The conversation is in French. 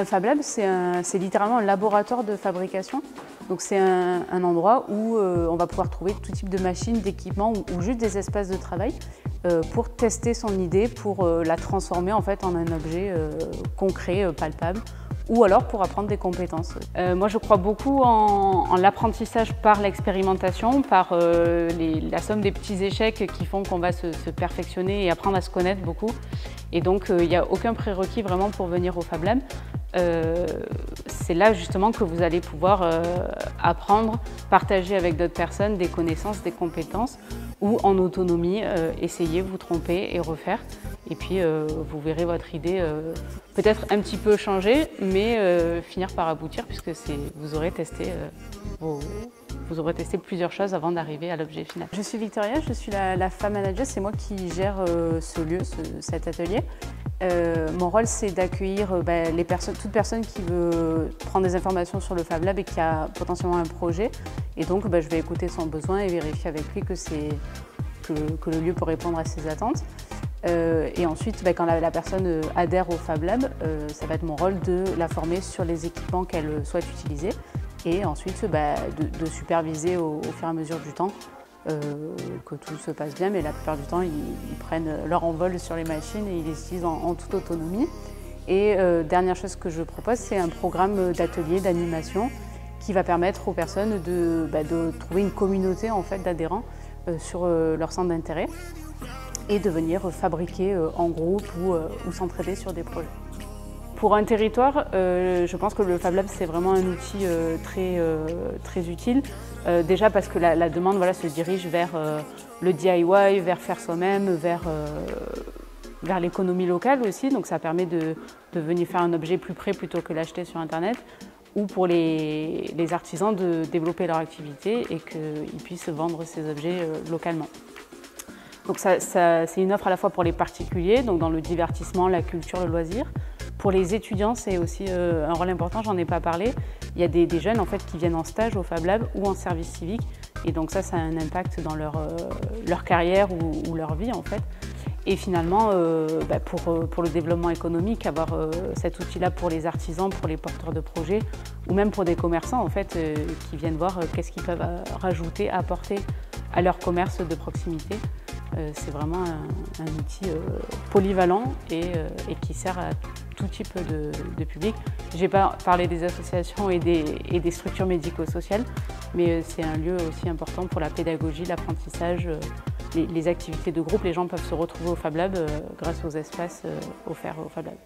Un Fab Lab, c'est littéralement un laboratoire de fabrication. Donc c'est un endroit où on va pouvoir trouver tout type de machines, d'équipements ou juste des espaces de travail pour tester son idée, pour la transformer en fait en un objet concret, palpable, ou alors pour apprendre des compétences. Moi je crois beaucoup en l'apprentissage par l'expérimentation, par la somme des petits échecs qui font qu'on va se perfectionner et apprendre à se connaître beaucoup. Et donc il n'y a aucun prérequis vraiment pour venir au Fab Lab. C'est là justement que vous allez pouvoir apprendre, partager avec d'autres personnes des connaissances, des compétences, ou en autonomie, essayer, vous tromper et refaire. Et puis vous verrez votre idée peut-être un petit peu changer, mais finir par aboutir puisque vous aurez testé plusieurs choses avant d'arriver à l'objet final. Je suis Victoria, je suis la Fab Manager, c'est moi qui gère ce lieu, cet atelier. Mon rôle, c'est d'accueillir toute personne qui veut prendre des informations sur le Fab Lab et qui a potentiellement un projet. Et donc, je vais écouter son besoin et vérifier avec lui que le lieu peut répondre à ses attentes. Et ensuite, quand la personne adhère au Fab Lab, ça va être mon rôle de la former sur les équipements qu'elle souhaite utiliser et ensuite de superviser au fur et à mesure du temps que tout se passe bien, mais la plupart du temps, ils prennent leur envol sur les machines et ils les utilisent en toute autonomie. Et dernière chose que je propose, c'est un programme d'atelier, d'animation qui va permettre aux personnes de trouver une communauté en fait, d'adhérents sur leur centre d'intérêt et de venir fabriquer en groupe ou s'entraider sur des projets. Pour un territoire, je pense que le Fab Lab c'est vraiment un outil très utile. Déjà parce que la demande se dirige vers le DIY, vers faire soi-même, vers l'économie locale aussi. Donc ça permet de venir faire un objet plus près plutôt que l'acheter sur Internet. Ou pour les artisans de développer leur activité et qu'ils puissent vendre ces objets localement. Donc c'est une offre à la fois pour les particuliers, donc dans le divertissement, la culture, le loisir. Pour les étudiants, c'est aussi un rôle important, j'en ai pas parlé. Il y a des jeunes en fait, qui viennent en stage au Fab Lab ou en service civique. Et donc ça a un impact dans leur carrière ou leur vie en fait. Et finalement, pour le développement économique, avoir cet outil-là pour les artisans, pour les porteurs de projets, ou même pour des commerçants en fait, qui viennent voir qu'est-ce qu'ils peuvent rajouter, apporter à leur commerce de proximité. C'est vraiment un outil polyvalent et qui sert à tout type de public. Je n'ai pas parlé des associations et des structures médico-sociales, mais c'est un lieu aussi important pour la pédagogie, l'apprentissage, les activités de groupe. Les gens peuvent se retrouver au Fab Lab grâce aux espaces offerts au Fab Lab.